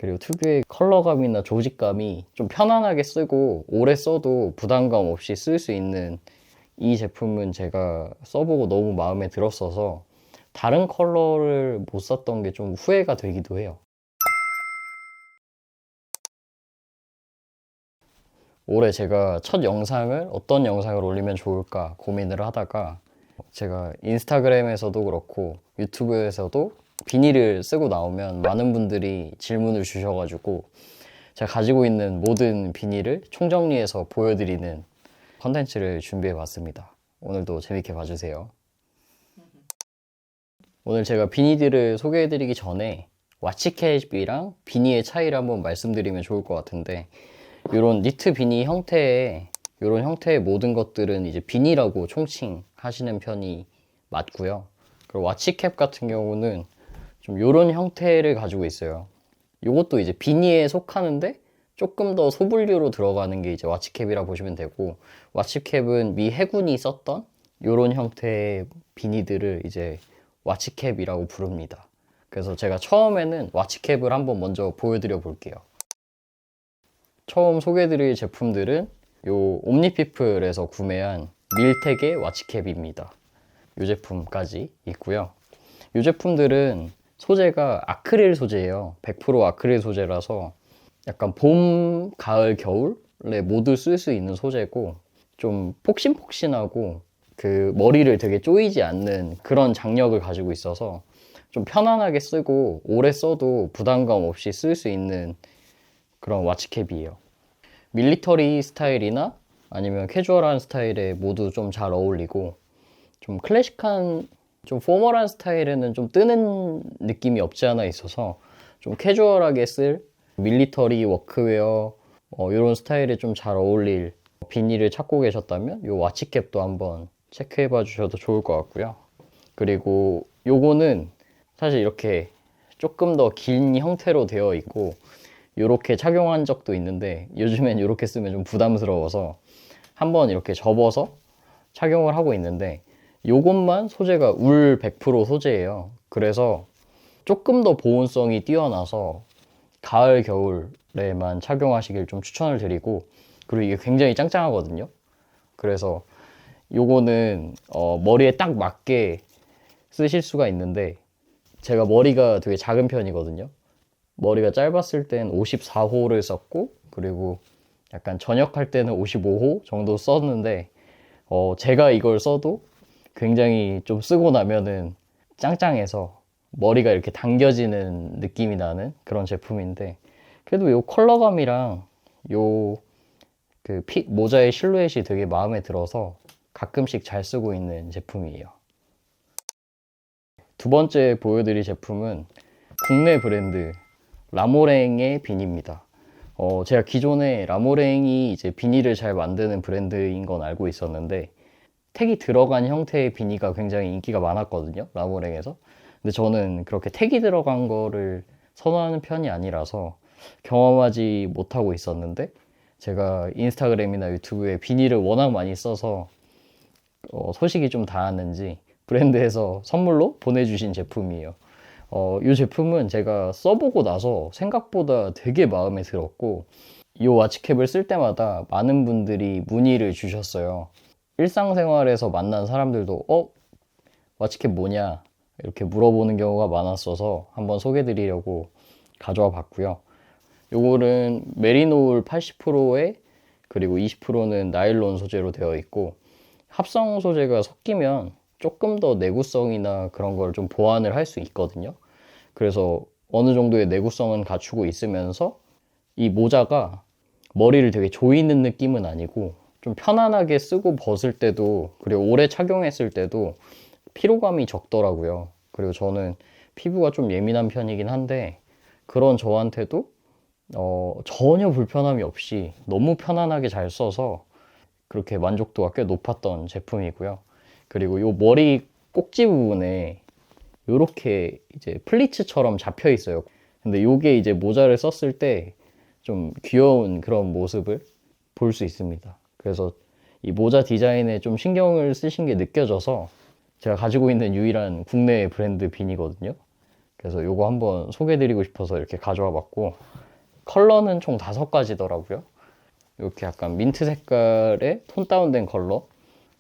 그리고 특유의 컬러감이나 조직감이 좀 편안하게 쓰고 오래 써도 부담감 없이 쓸 수 있는 이 제품은 제가 써보고 너무 마음에 들었어서 다른 컬러를 못 샀던 게 좀 후회가 되기도 해요. 올해 제가 첫 영상을 어떤 영상을 올리면 좋을까 고민을 하다가 제가 인스타그램에서도 그렇고 유튜브에서도 비닐을 쓰고 나오면 많은 분들이 질문을 주셔가지고 제가 가지고 있는 모든 비닐을 총정리해서 보여드리는 컨텐츠를 준비해 봤습니다. 오늘도 재밌게 봐주세요. 오늘 제가 비니들을 소개해 드리기 전에 와치캡이랑 비니의 차이를 한번 말씀드리면 좋을 것 같은데, 이런 니트 비니 형태의 이런 형태의 모든 것들은 이제 비니라고 총칭하시는 편이 맞고요. 그리고 와치캡 같은 경우는 좀 이런 형태를 가지고 있어요. 이것도 이제 비니에 속하는데 조금 더 소분류로 들어가는 게 이제 와치캡이라 보시면 되고, 와치캡은 미 해군이 썼던 이런 형태의 비니들을 이제 와치캡이라고 부릅니다. 그래서 제가 처음에는 와치캡을 한번 먼저 보여드려 볼게요. 처음 소개해드릴 제품들은 요 옴니피플에서 구매한 밀텍의 와치캡입니다. 이 제품까지 있고요. 이 제품들은 소재가 아크릴 소재예요. 100% 아크릴 소재라서 약간 봄, 가을, 겨울에 모두 쓸 수 있는 소재고, 좀 폭신폭신하고 그 머리를 되게 조이지 않는 그런 장력을 가지고 있어서 좀 편안하게 쓰고 오래 써도 부담감 없이 쓸 수 있는 그런 와치캡이에요. 밀리터리 스타일이나 아니면 캐주얼한 스타일에 모두 좀 잘 어울리고, 좀 클래식한, 좀 포멀한 스타일에는 좀 뜨는 느낌이 없지 않아 있어서 좀 캐주얼하게 쓸 밀리터리 워크웨어 이런 스타일에 좀 잘 어울릴 비닐을 찾고 계셨다면 이 와치캡도 한번 체크해 봐 주셔도 좋을 것 같고요. 그리고 요거는 사실 이렇게 조금 더 긴 형태로 되어 있고 이렇게 착용한 적도 있는데, 요즘엔 이렇게 쓰면 좀 부담스러워서 한번 이렇게 접어서 착용을 하고 있는데, 요것만 소재가 울 100% 소재예요. 그래서 조금 더 보온성이 뛰어나서 가을, 겨울에만 착용하시길 좀 추천을 드리고, 그리고 이게 굉장히 짱짱하거든요. 그래서 요거는 머리에 딱 맞게 쓰실 수가 있는데, 제가 머리가 되게 작은 편이거든요. 머리가 짧았을 땐 54호를 썼고, 그리고 약간 전역할 때는 55호 정도 썼는데, 제가 이걸 써도 굉장히 좀 쓰고 나면은 짱짱해서 머리가 이렇게 당겨지는 느낌이 나는 그런 제품인데, 그래도 요 컬러감이랑 요 그 모자의 실루엣이 되게 마음에 들어서 가끔씩 잘 쓰고 있는 제품이에요. 두 번째 보여드릴 제품은 국내 브랜드 라모랭의 비니입니다. 제가 기존에 라모랭이 이제 비니를 잘 만드는 브랜드인 건 알고 있었는데, 택이 들어간 형태의 비니가 굉장히 인기가 많았거든요, 라모랭에서. 근데 저는 그렇게 택이 들어간 거를 선호하는 편이 아니라서 경험하지 못하고 있었는데, 제가 인스타그램이나 유튜브에 비니를 워낙 많이 써서 소식이 좀 닿았는지 브랜드에서 선물로 보내주신 제품이에요. 이 제품은 제가 써보고 나서 생각보다 되게 마음에 들었고, 이 와치캡을 쓸 때마다 많은 분들이 문의를 주셨어요. 일상생활에서 만난 사람들도 와치캡 뭐냐 이렇게 물어보는 경우가 많았어서 한번 소개드리려고 가져와 봤고요. 요거는 메리노울 80%에 그리고 20%는 나일론 소재로 되어 있고, 합성 소재가 섞이면 조금 더 내구성이나 그런 걸 좀 보완을 할 수 있거든요. 그래서 어느 정도의 내구성은 갖추고 있으면서 이 모자가 머리를 되게 조이는 느낌은 아니고 좀 편안하게 쓰고 벗을 때도, 그리고 오래 착용했을 때도 피로감이 적더라고요. 그리고 저는 피부가 좀 예민한 편이긴 한데, 그런 저한테도 전혀 불편함이 없이 너무 편안하게 잘 써서 그렇게 만족도가 꽤 높았던 제품이고요. 그리고 이 머리 꼭지 부분에 이렇게 이제 플리츠처럼 잡혀 있어요. 근데 이게 이제 모자를 썼을 때 좀 귀여운 그런 모습을 볼 수 있습니다. 그래서 이 모자 디자인에 좀 신경을 쓰신 게 느껴져서 제가 가지고 있는 유일한 국내 브랜드 비니거든요. 그래서 요거 한번 소개해드리고 싶어서 이렇게 가져와 봤고, 컬러는 총 5가지더라고요. 이렇게 약간 민트 색깔의 톤 다운된 컬러,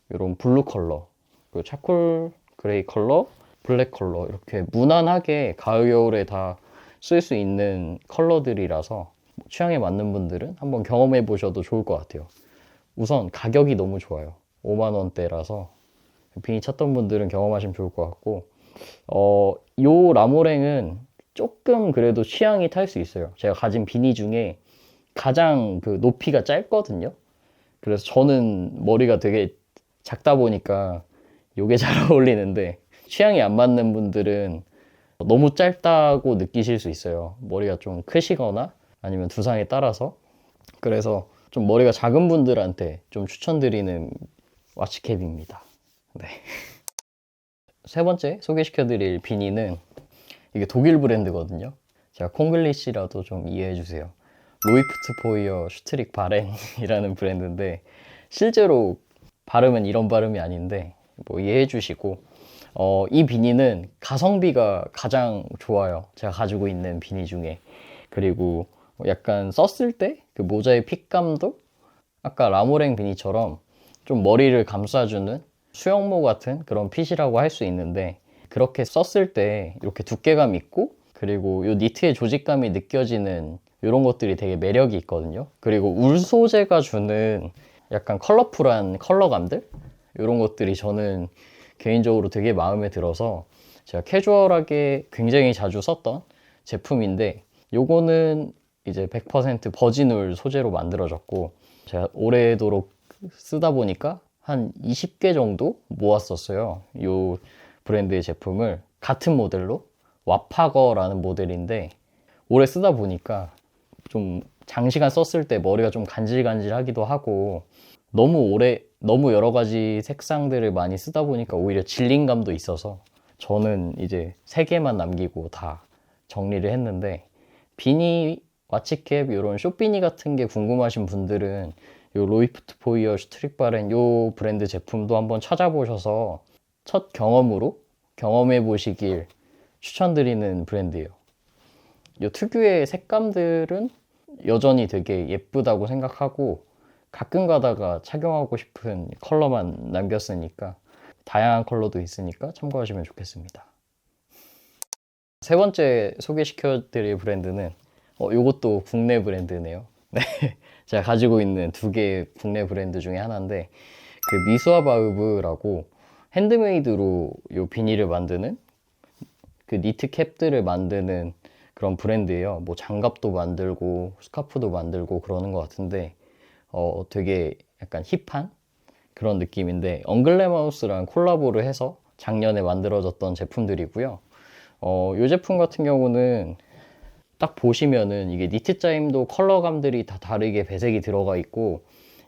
이런 블루 컬러, 그리고 차콜 그레이 컬러, 블랙 컬러, 이렇게 무난하게 가을 겨울에 다 쓸 수 있는 컬러들이라서 취향에 맞는 분들은 한번 경험해 보셔도 좋을 것 같아요. 우선 가격이 너무 좋아요. 5만 원대라서 비니 찾던 분들은 경험하시면 좋을 것 같고, 요 라모랭은 조금 그래도 취향이 탈 수 있어요. 제가 가진 비니 중에 가장 그 높이가 짧거든요. 그래서 저는 머리가 되게 작다 보니까 요게 잘 어울리는데, 취향이 안 맞는 분들은 너무 짧다고 느끼실 수 있어요. 머리가 좀 크시거나 아니면 두상에 따라서. 그래서 좀 머리가 작은 분들한테 좀 추천드리는 와치캡입니다. 네. 세 번째 소개시켜드릴 비니는 이게 독일 브랜드거든요. 제가 콩글리시라도 좀 이해해 주세요. 로이프트 포이어 슈트릭 바렌이라는 브랜드인데, 실제로 발음은 이런 발음이 아닌데 뭐 이해해 주시고, 이 비니는 가성비가 가장 좋아요. 제가 가지고 있는 비니 중에. 그리고 약간 썼을 때 그 모자의 핏감도 아까 라모랭 비니처럼 좀 머리를 감싸주는 수영모 같은 그런 핏이라고 할 수 있는데, 그렇게 썼을 때 이렇게 두께감 있고, 그리고 이 니트의 조직감이 느껴지는 이런 것들이 되게 매력이 있거든요. 그리고 울 소재가 주는 약간 컬러풀한 컬러감들, 이런 것들이 저는 개인적으로 되게 마음에 들어서 제가 캐주얼하게 굉장히 자주 썼던 제품인데, 요거는 이제 100% 버진울 소재로 만들어졌고, 제가 오래도록 쓰다 보니까 한 20개 정도 모았었어요. 요 브랜드의 제품을 같은 모델로, 와파거라는 모델인데, 오래 쓰다 보니까 좀 장시간 썼을 때 머리가 좀 간질간질하기도 하고, 너무 여러 가지 색상들을 많이 쓰다 보니까 오히려 질린 감도 있어서 저는 이제 3개만 남기고 다 정리를 했는데, 비니, 와치캡, 이런 쇼비니 같은 게 궁금하신 분들은 요 로이프트 포이어 슈트릭 바렌 요 브랜드 제품도 한번 찾아보셔서 첫 경험으로 경험해 보시길 추천드리는 브랜드예요. 요 특유의 색감들은 여전히 되게 예쁘다고 생각하고, 가끔 가다가 착용하고 싶은 컬러만 남겼으니까 다양한 컬러도 있으니까 참고하시면 좋겠습니다. 세 번째 소개시켜 드릴 브랜드는 요것도 국내 브랜드네요. 네. 제가 가지고 있는 2개의 국내 브랜드 중에 하나인데, 그 미수아바우브라고 핸드메이드로 요 비닐을 만드는, 그 니트 캡들을 만드는 그런 브랜드예요. 뭐 장갑도 만들고 스카프도 만들고 그러는 것 같은데, 되게 약간 힙한 그런 느낌인데, 엉글레마우스랑 콜라보를 해서 작년에 만들어졌던 제품들이고요. 이 제품 같은 경우는 딱 보시면은 이게 니트 짜임도 컬러감들이 다 다르게 배색이 들어가 있고,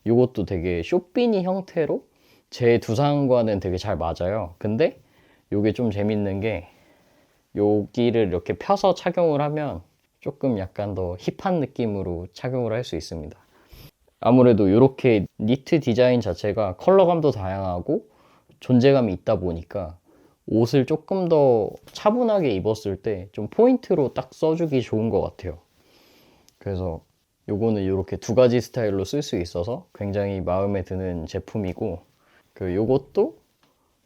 이것도 되게 쇼비니 형태로 제 두상과는 되게 잘 맞아요. 근데 이게 좀 재밌는 게, 여기를 이렇게 펴서 착용을 하면 조금 약간 더 힙한 느낌으로 착용을 할 수 있습니다. 아무래도 이렇게 니트 디자인 자체가 컬러감도 다양하고 존재감이 있다 보니까 옷을 조금 더 차분하게 입었을 때 좀 포인트로 딱 써주기 좋은 것 같아요. 그래서 요거는 이렇게 2가지 스타일로 쓸 수 있어서 굉장히 마음에 드는 제품이고, 그 요것도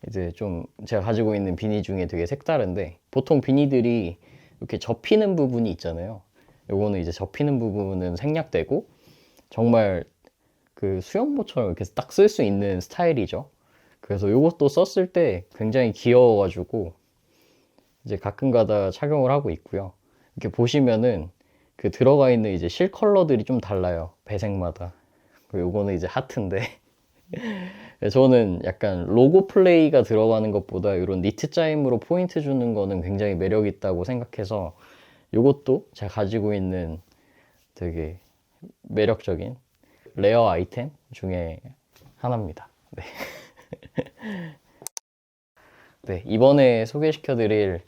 이제 좀 제가 가지고 있는 비니 중에 되게 색다른데, 보통 비니들이 이렇게 접히는 부분이 있잖아요. 요거는 이제 접히는 부분은 생략되고 정말 그 수영모처럼 이렇게 딱 쓸 수 있는 스타일이죠. 그래서 이것도 썼을 때 굉장히 귀여워가지고 이제 가끔가다 착용을 하고 있고요. 이렇게 보시면은 그 들어가 있는 이제 실 컬러들이 좀 달라요. 배색마다. 그리고 요거는 이제 하트인데 저는 약간 로고 플레이가 들어가는 것보다 이런 니트 짜임으로 포인트 주는 거는 굉장히 매력 있다고 생각해서 요것도 제가 가지고 있는 되게 매력적인 레어 아이템 중에 하나입니다. 네. 네, 이번에 소개시켜 드릴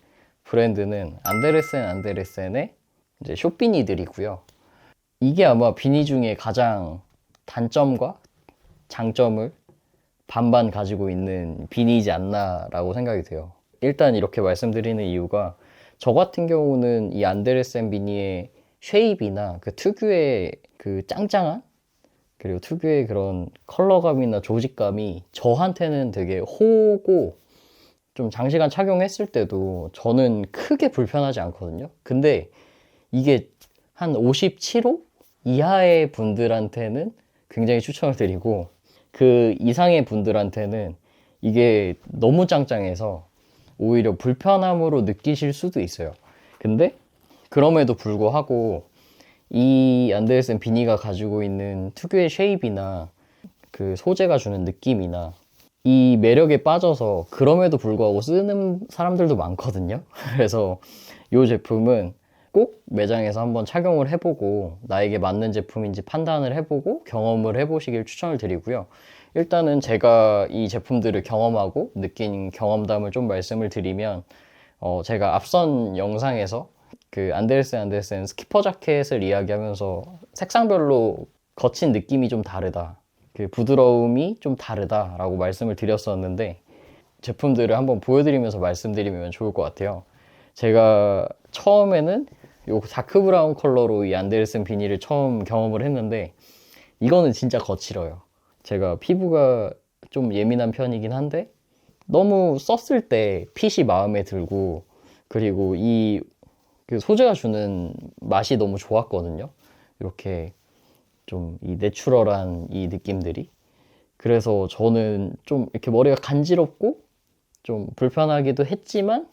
브랜드는 안데르센의 이제 쇼비니들이고요. 이게 아마 비니 중에 가장 단점과 장점을 반반 가지고 있는 비니이지 않나라고 생각이 돼요. 일단 이렇게 말씀드리는 이유가, 저 같은 경우는 이 안데르센 비니의 쉐입이나 그 특유의 그 짱짱한 그리고 특유의 그런 컬러감이나 조직감이 저한테는 되게 호고 좀 장시간 착용했을 때도 저는 크게 불편하지 않거든요. 근데 이게 한 57호 이하의 분들한테는 굉장히 추천을 드리고 그 이상의 분들한테는 이게 너무 짱짱해서 오히려 불편함으로 느끼실 수도 있어요. 근데 그럼에도 불구하고 이 안데르센 비니가 가지고 있는 특유의 쉐입이나 그 소재가 주는 느낌이나 이 매력에 빠져서 그럼에도 불구하고 쓰는 사람들도 많거든요. 그래서 이 제품은 꼭 매장에서 한번 착용을 해보고 나에게 맞는 제품인지 판단을 해보고 경험을 해보시길 추천을 드리고요. 일단은 제가 이 제품들을 경험하고 느낀 경험담을 좀 말씀을 드리면 제가 앞선 영상에서 그 안데르센 스키퍼 자켓을 이야기하면서 색상별로 거친 느낌이 좀 다르다. 그 부드러움이 좀 다르다라고 말씀을 드렸었는데 제품들을 한번 보여드리면서 말씀드리면 좋을 것 같아요. 제가 처음에는 요 다크 브라운 컬러로 이 안데르센 비니를 처음 경험을 했는데 이거는 진짜 거칠어요. 제가 피부가 좀 예민한 편이긴 한데 너무 썼을 때 핏이 마음에 들고 그리고 이 그 소재가 주는 맛이 너무 좋았거든요. 이렇게 좀 이 내추럴한 이 느낌들이. 그래서 저는 좀 이렇게 머리가 간지럽고 좀 불편하기도 했지만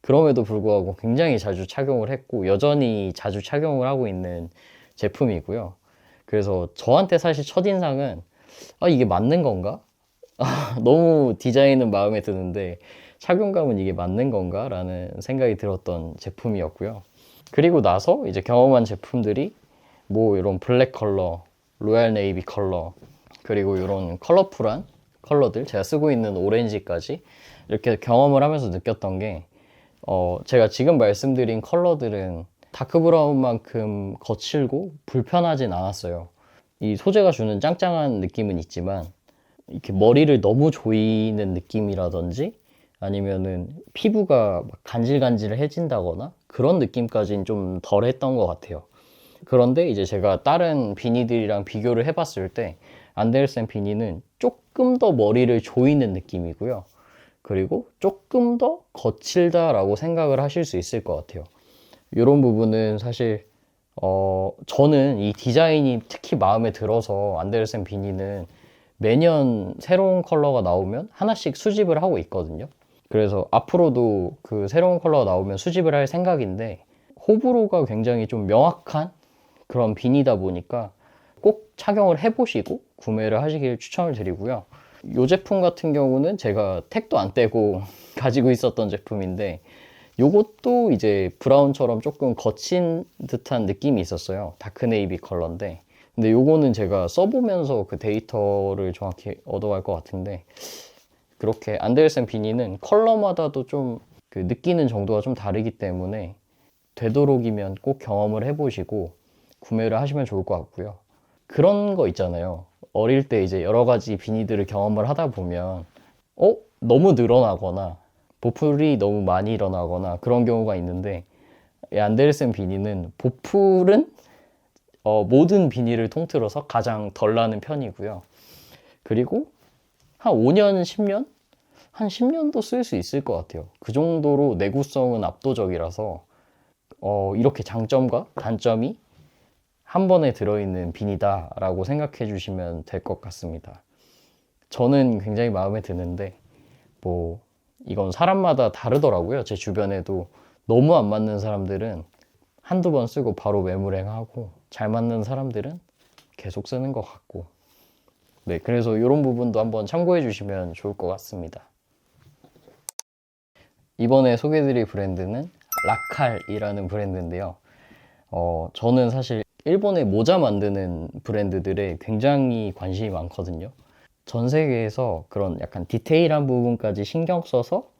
그럼에도 불구하고 굉장히 자주 착용을 했고 여전히 자주 착용을 하고 있는 제품이고요. 그래서 저한테 사실 첫인상은 이게 맞는 건가? 너무 디자인은 마음에 드는데 착용감은 이게 맞는 건가? 라는 생각이 들었던 제품이었고요. 그리고 나서 이제 경험한 제품들이 뭐 이런 블랙 컬러, 로얄 네이비 컬러, 그리고 이런 컬러풀한 컬러들, 제가 쓰고 있는 오렌지까지 이렇게 경험을 하면서 느꼈던 게 제가 지금 말씀드린 컬러들은 다크 브라운만큼 거칠고 불편하진 않았어요. 이 소재가 주는 짱짱한 느낌은 있지만 이렇게 머리를 너무 조이는 느낌이라든지 아니면은 피부가 막 간질간질해진다거나 그런 느낌까지는 좀 덜 했던 것 같아요. 그런데 이제 제가 다른 비니들이랑 비교를 해봤을 때 안데르센 비니는 조금 더 머리를 조이는 느낌이고요. 그리고 조금 더 거칠다라고 생각을 하실 수 있을 것 같아요. 이런 부분은 사실 저는 이 디자인이 특히 마음에 들어서 안데르센 비니는 매년 새로운 컬러가 나오면 하나씩 수집을 하고 있거든요. 그래서 앞으로도 그 새로운 컬러가 나오면 수집을 할 생각인데 호불호가 굉장히 좀 명확한 그런 비니다 보니까 꼭 착용을 해보시고 구매를 하시길 추천을 드리고요. 이 제품 같은 경우는 제가 택도 안 떼고 가지고 있었던 제품인데 요것도 이제 브라운처럼 조금 거친 듯한 느낌이 있었어요. 다크 네이비 컬러인데 근데 요거는 제가 써보면서 그 데이터를 정확히 얻어갈 것 같은데 그렇게 안데르센 비니는 컬러마다도 좀 그 느끼는 정도가 좀 다르기 때문에 되도록이면 꼭 경험을 해보시고 구매를 하시면 좋을 것 같고요. 그런 거 있잖아요. 어릴 때 이제 여러 가지 비니들을 경험을 하다 보면 너무 늘어나거나 보풀이 너무 많이 일어나거나 그런 경우가 있는데 이 안데르센 비니는 보풀은 모든 비니를 통틀어서 가장 덜 나는 편이고요. 그리고 한 5년, 10년? 한 10년도 쓸 수 있을 것 같아요. 그 정도로 내구성은 압도적이라서 이렇게 장점과 단점이 한 번에 들어있는 비니다 라고 생각해 주시면 될 것 같습니다. 저는 굉장히 마음에 드는데 뭐 이건 사람마다 다르더라고요. 제 주변에도 너무 안 맞는 사람들은 한두 번 쓰고 바로 매물행하고 잘 맞는 사람들은 계속 쓰는 것 같고 네, 그래서 이런 부분도 한번 참고해 주시면 좋을 것 같습니다. 이번에 소개해드릴 브랜드는 라칼이라는 브랜드인데요. 저는 사실 일본의 모자 만드는 브랜드들에 굉장히 관심이 많거든요. 전 세계에서 그런 약간 디테일한 부분까지 신경 써서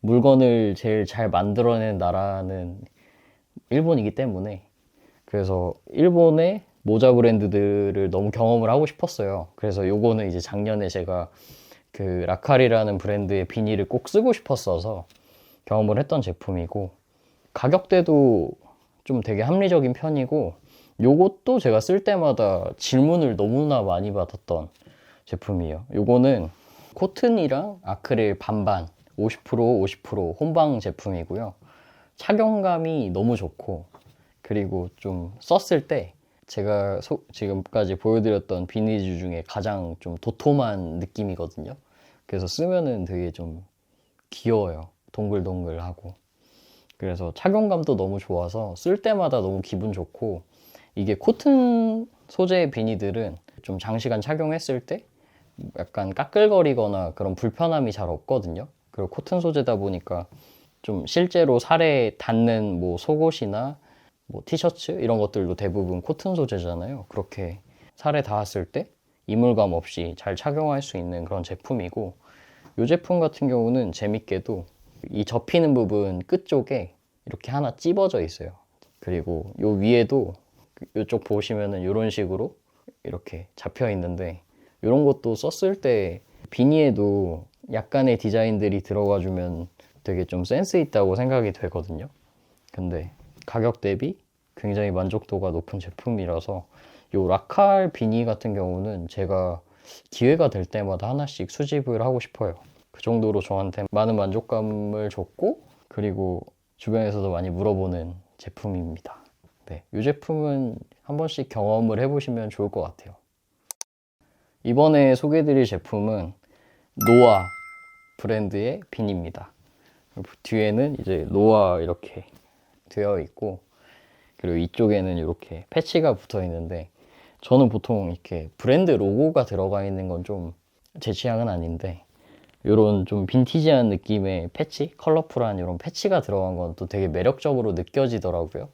물건을 제일 잘 만들어낸 나라는 일본이기 때문에 그래서 일본의 모자 브랜드들을 너무 경험을 하고 싶었어요. 그래서 요거는 이제 작년에 제가 그 라칼이라는 브랜드의 비닐을 꼭 쓰고 싶었어서 경험을 했던 제품이고 가격대도 좀 되게 합리적인 편이고, 요것도 제가 쓸 때마다 질문을 너무나 많이 받았던 제품이에요. 요거는 코튼이랑 아크릴 반반 50% 혼방 제품이고요. 착용감이 너무 좋고, 그리고 좀 썼을 때 제가 지금까지 보여드렸던 비니즈 중에 가장 좀 도톰한 느낌이거든요. 그래서 쓰면은 되게 좀 귀여워요. 동글동글하고. 그래서 착용감도 너무 좋아서 쓸 때마다 너무 기분 좋고, 이게 코튼 소재의 비니들은 좀 장시간 착용했을 때 약간 까끌거리거나 그런 불편함이 잘 없거든요. 그리고 코튼 소재다 보니까 좀 실제로 살에 닿는 뭐 속옷이나 뭐 티셔츠 이런 것들도 대부분 코튼 소재잖아요. 그렇게 살에 닿았을 때 이물감 없이 잘 착용할 수 있는 그런 제품이고, 이 제품 같은 경우는 재밌게도 이 접히는 부분 끝쪽에 이렇게 하나 찝어져 있어요. 그리고 요 위에도 이쪽 보시면은 이런 식으로 이렇게 잡혀 있는데, 이런 것도 썼을 때 비니에도 약간의 디자인들이 들어가 주면 되게 좀 센스 있다고 생각이 되거든요. 근데 가격 대비 굉장히 만족도가 높은 제품이라서 요 라칼 비니 같은 경우는 제가 기회가 될 때마다 하나씩 수집을 하고 싶어요. 그 정도로 저한테 많은 만족감을 줬고, 그리고 주변에서도 많이 물어보는 제품입니다. 네, 이 제품은 한 번씩 경험을 해보시면 좋을 것 같아요. 이번에 소개해드릴 제품은 노아 브랜드의 비니입니다. 뒤에는 이제 노아 이렇게 되어 있고, 그리고 이쪽에는 이렇게 패치가 붙어 있는데, 저는 보통 이렇게 브랜드 로고가 들어가 있는 건 좀 제 취향은 아닌데, 이런 좀 빈티지한 느낌의 패치, 컬러풀한 이런 패치가 들어간 건 또 되게 매력적으로 느껴지더라고요.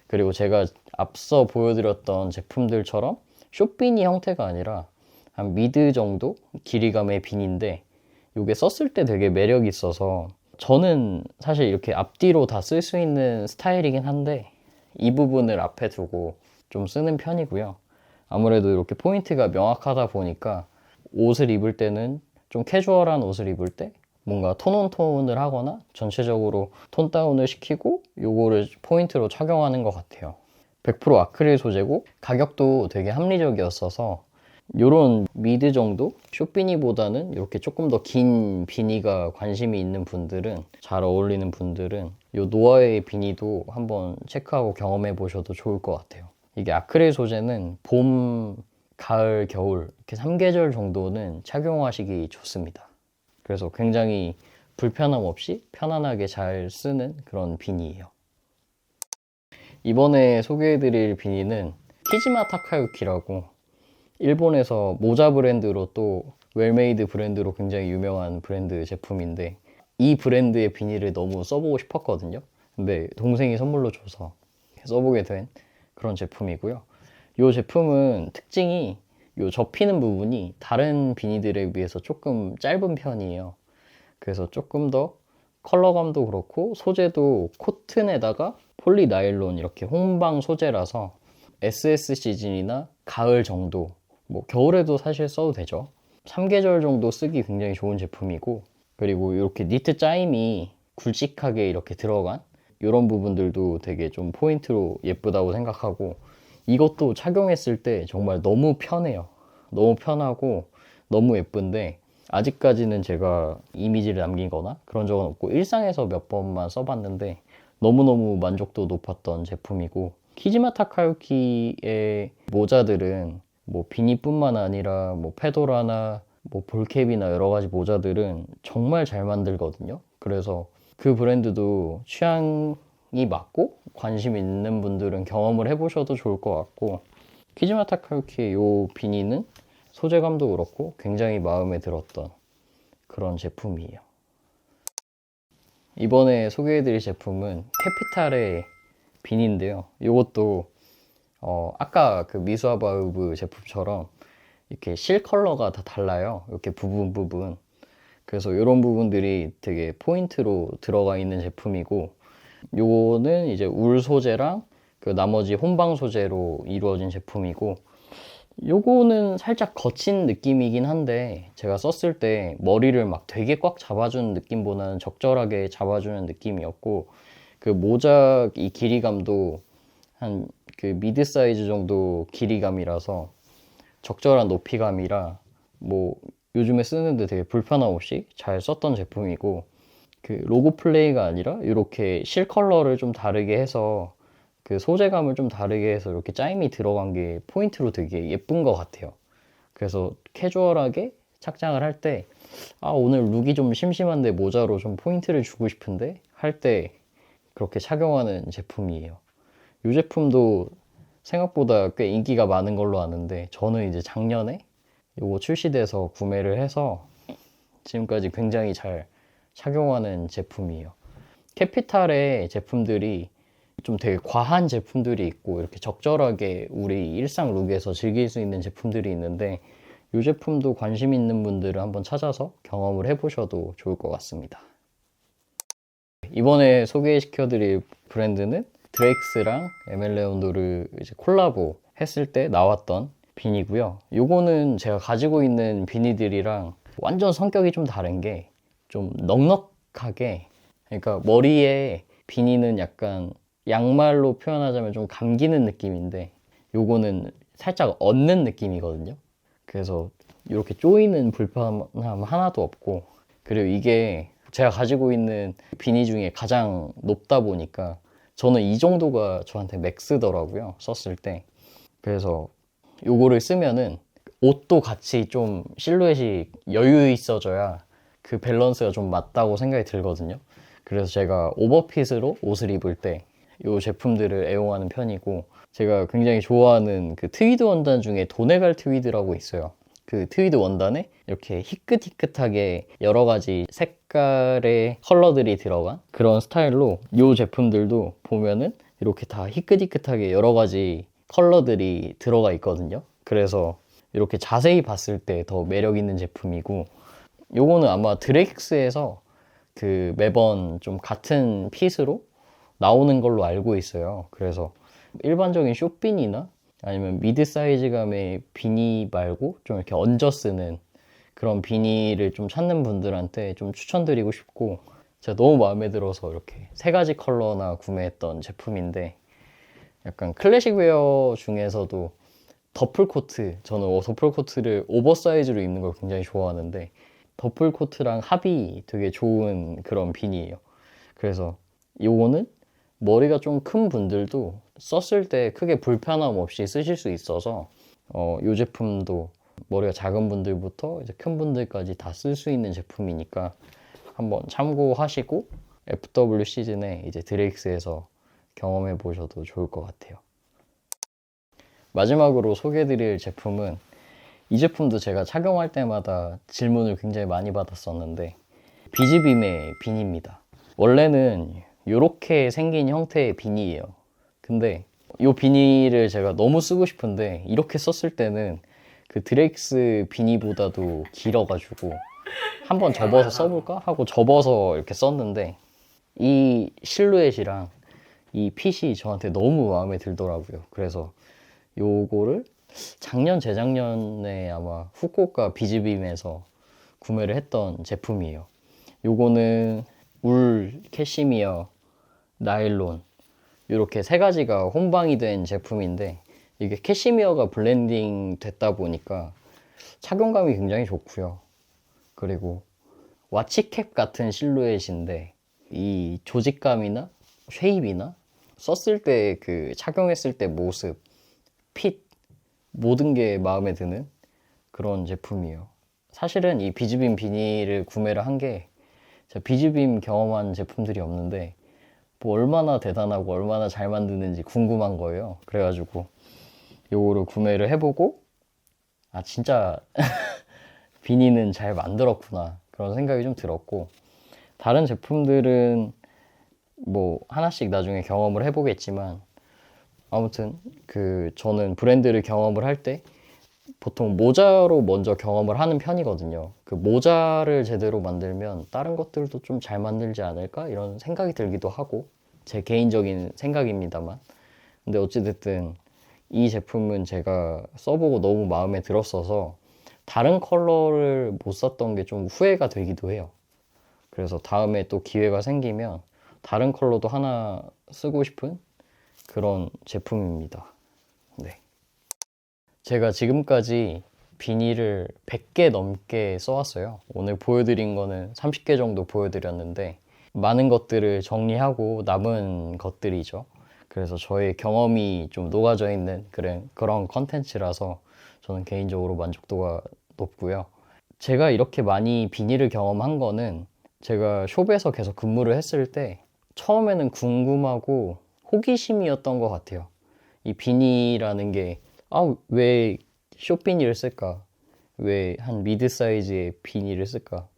그리고 제가 앞서 보여드렸던 제품들처럼 숏비니 형태가 아니라 한 미드 정도 길이감의 비니인데, 이게 썼을 때 되게 매력이 있어서, 저는 사실 이렇게 앞뒤로 다 쓸 수 있는 스타일이긴 한데 이 부분을 앞에 두고 좀 쓰는 편이고요. 아무래도 이렇게 포인트가 명확하다 보니까 옷을 입을 때는 좀 캐주얼한 옷을 입을 때 뭔가 톤온톤을 하거나 전체적으로 톤 다운을 시키고 요거를 포인트로 착용하는 것 같아요. 100% 아크릴 소재고 가격도 되게 합리적이었어서, 요런 미드 정도? 숏비니보다는 이렇게 조금 더 긴 비니가 관심이 있는 분들은, 잘 어울리는 분들은 요 노아의 비니도 한번 체크하고 경험해 보셔도 좋을 것 같아요. 이게 아크릴 소재는 봄, 가을, 겨울 이렇게 3계절 정도는 착용하시기 좋습니다. 그래서 굉장히 불편함 없이 편안하게 잘 쓰는 그런 비니예요. 이번에 소개해드릴 비니는 키지마 타카유키라고, 일본에서 모자 브랜드로 또 웰메이드 브랜드로 굉장히 유명한 브랜드 제품인데, 이 브랜드의 비닐을 너무 써보고 싶었거든요. 근데 동생이 선물로 줘서 써보게 된 그런 제품이고요. 이 제품은 특징이 이 접히는 부분이 다른 비니들에 비해서 조금 짧은 편이에요. 그래서 조금 더 컬러감도 그렇고 소재도 코튼에다가 폴리나일론 이렇게 혼방 소재라서 SS 시즌이나 가을 정도, 뭐 겨울에도 사실 써도 되죠. 3계절 정도 쓰기 굉장히 좋은 제품이고, 그리고 이렇게 니트 짜임이 굵직하게 이렇게 들어간 이런 부분들도 되게 좀 포인트로 예쁘다고 생각하고, 이것도 착용했을 때 정말 너무 편해요. 너무 편하고 너무 예쁜데, 아직까지는 제가 이미지를 남기거나 그런 적은 없고 일상에서 몇 번만 써봤는데 너무너무 만족도 높았던 제품이고, 키지마 타카유키의 모자들은 뭐 비니뿐만 아니라 뭐 페도라나 뭐 볼캡이나 여러 가지 모자들은 정말 잘 만들거든요. 그래서 그 브랜드도 취향이 맞고 관심 있는 분들은 경험을 해보셔도 좋을 것 같고, 키지마 타카유키의 이 비니는 소재감도 그렇고 굉장히 마음에 들었던 그런 제품이에요. 이번에 소개해드릴 제품은 캐피탈의 비니인데요. 이것도 아까 그 미수아바우브 제품처럼 이렇게 실 컬러가 다 달라요. 이렇게 부분. 그래서 이런 부분들이 되게 포인트로 들어가 있는 제품이고, 요거는 이제 울 소재랑 그 나머지 혼방 소재로 이루어진 제품이고, 요거는 살짝 거친 느낌이긴 한데 제가 썼을 때 머리를 막 되게 꽉 잡아주는 느낌보다는 적절하게 잡아주는 느낌이었고, 그 모자 이 길이감도 한 그 미드 사이즈 정도 길이감이라서 적절한 높이감이라 뭐 요즘에 쓰는데 되게 불편함 없이 잘 썼던 제품이고, 그 로고 플레이가 아니라 이렇게 실 컬러를 좀 다르게 해서 그 소재감을 좀 다르게 해서 이렇게 짜임이 들어간 게 포인트로 되게 예쁜 것 같아요. 그래서 캐주얼하게 착장을 할 때, 아, 오늘 룩이 좀 심심한데 모자로 좀 포인트를 주고 싶은데 할 때 그렇게 착용하는 제품이에요. 이 제품도 생각보다 꽤 인기가 많은 걸로 아는데, 저는 이제 작년에 이거 출시돼서 구매를 해서 지금까지 굉장히 잘 착용하는 제품이에요. 캐피탈의 제품들이 좀 되게 과한 제품들이 있고 이렇게 적절하게 우리 일상 룩에서 즐길 수 있는 제품들이 있는데, 이 제품도 관심 있는 분들은 한번 찾아서 경험을 해보셔도 좋을 것 같습니다. 이번에 소개시켜드릴 브랜드는 드레익스랑 에멜레온도르 이제 콜라보 했을 때 나왔던 비니고요. 요거는 제가 가지고 있는 비니들이랑 완전 성격이 좀 다른 게, 좀 넉넉하게, 그러니까 머리에 비니는 약간 양말로 표현하자면 좀 감기는 느낌인데, 요거는 살짝 얹는 느낌이거든요. 그래서 이렇게 조이는 불편함 하나도 없고, 그리고 이게 제가 가지고 있는 비니 중에 가장 높다 보니까 저는 이 정도가 저한테 맥스더라고요, 썼을 때. 그래서 요거를 쓰면은 옷도 같이 좀 실루엣이 여유 있어져야 그 밸런스가 좀 맞다고 생각이 들거든요. 그래서 제가 오버핏으로 옷을 입을 때 이 제품들을 애용하는 편이고, 제가 굉장히 좋아하는 그 트위드 원단 중에 도네갈 트위드라고 있어요. 그 트위드 원단에 이렇게 희끗희끗하게 여러 가지 색깔의 컬러들이 들어간 그런 스타일로, 이 제품들도 보면은 이렇게 다 희끗희끗하게 여러 가지 컬러들이 들어가 있거든요. 그래서 이렇게 자세히 봤을 때 더 매력 있는 제품이고, 요거는 아마 드레익스에서 그 매번 좀 같은 핏으로 나오는 걸로 알고 있어요. 그래서 일반적인 쇼빈이나 아니면 미드 사이즈감의 비니 말고 좀 이렇게 얹어 쓰는 그런 비니를 좀 찾는 분들한테 좀 추천드리고 싶고, 제가 너무 마음에 들어서 이렇게 세 가지 컬러나 구매했던 제품인데, 약간 클래식 웨어 중에서도 더플 코트, 저는 더플 코트를 오버사이즈로 입는 걸 굉장히 좋아하는데, 더플 코트랑 합이 되게 좋은 그런 비니예요. 그래서 요거는 머리가 좀 큰 분들도 썼을 때 크게 불편함 없이 쓰실 수 있어서 이 제품도 머리가 작은 분들부터 이제 큰 분들까지 다 쓸 수 있는 제품이니까 한번 참고하시고 FW 시즌에 이제 드레익스에서 경험해 보셔도 좋을 것 같아요. 마지막으로 소개해드릴 제품은, 이 제품도 제가 착용할 때마다 질문을 굉장히 많이 받았었는데, 비즈빔의 비니입니다. 원래는 이렇게 생긴 형태의 비니예요. 근데 이 비니를 제가 너무 쓰고 싶은데 이렇게 썼을 때는 그 드레익스 비니보다도 길어가지고 한번 접어서 써볼까 하고 접어서 이렇게 썼는데, 이 실루엣이랑 이 핏이 저한테 너무 마음에 들더라고요. 그래서 요거를 작년 재작년에 아마 후쿠오카 비즈빔에서 구매를 했던 제품이에요. 요거는 울, 캐시미어, 나일론 이렇게 세 가지가 혼방이 된 제품인데, 이게 캐시미어가 블렌딩 됐다 보니까 착용감이 굉장히 좋고요. 그리고 와치캡 같은 실루엣인데 이 조직감이나 쉐입이나 썼을 때 그 착용했을 때 모습, 핏, 모든 게 마음에 드는 그런 제품이에요. 사실은 이 비즈빔 비니를 구매를 한 게, 제가 비즈빔 경험한 제품들이 없는데 뭐 얼마나 대단하고 얼마나 잘 만드는지 궁금한 거예요. 그래가지고 요거를 구매를 해보고, 아 진짜 비니는 잘 만들었구나 그런 생각이 좀 들었고, 다른 제품들은 뭐 하나씩 나중에 경험을 해보겠지만, 아무튼 그 저는 브랜드를 경험을 할 때 보통 모자로 먼저 경험을 하는 편이거든요. 그 모자를 제대로 만들면 다른 것들도 좀 잘 만들지 않을까 이런 생각이 들기도 하고, 제 개인적인 생각입니다만. 근데 어찌됐든 이 제품은 제가 써보고 너무 마음에 들었어서 다른 컬러를 못 샀던 게 좀 후회가 되기도 해요. 그래서 다음에 또 기회가 생기면 다른 컬러도 하나 쓰고 싶은 그런 제품입니다. 네. 제가 지금까지 비닐을 100개 넘게 써왔어요. 오늘 보여드린 거는 30개 정도 보여드렸는데 많은 것들을 정리하고 남은 것들이죠. 그래서 저의 경험이 좀 녹아져 있는 그런 컨텐츠라서 저는 개인적으로 만족도가 높고요. 제가 이렇게 많이 비닐을 경험한 거는 제가 숍에서 계속 근무를 했을 때 처음에는 궁금하고 호기심이었던 것 같아요. 이 비닐이라는 게, 왜 숏비닐을 쓸까? 왜 한 미드 사이즈의 비닐을 쓸까?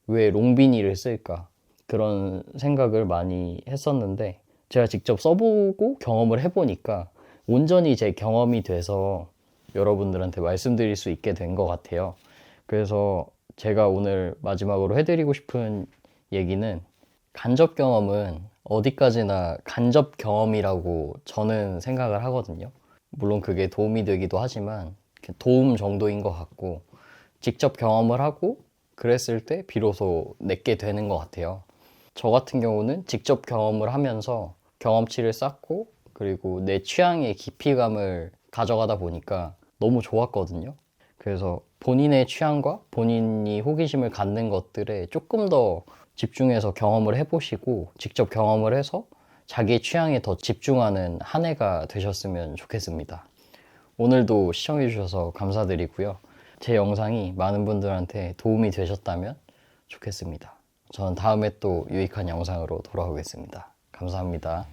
왜 롱비닐을 쓸까? 그런 생각을 많이 했었는데 제가 직접 써보고 경험을 해보니까 온전히 제 경험이 돼서 여러분들한테 말씀드릴 수 있게 된 것 같아요. 그래서 제가 오늘 마지막으로 해드리고 싶은 얘기는 간접 경험은 어디까지나 간접 경험이라고 저는 생각을 하거든요. 물론 그게 도움이 되기도 하지만 도움 정도인 것 같고 직접 경험을 하고 그랬을 때 비로소 내게 되는 것 같아요. 저 같은 경우는 직접 경험을 하면서 경험치를 쌓고 그리고 내 취향의 깊이감을 가져가다 보니까 너무 좋았거든요. 그래서 본인의 취향과 본인이 호기심을 갖는 것들에 조금 더 집중해서 경험을 해보시고 직접 경험을 해서 자기의 취향에 더 집중하는 한 해가 되셨으면 좋겠습니다. 오늘도 시청해주셔서 감사드리고요. 제 영상이 많은 분들한테 도움이 되셨다면 좋겠습니다. 저는 다음에 또 유익한 영상으로 돌아오겠습니다. 감사합니다.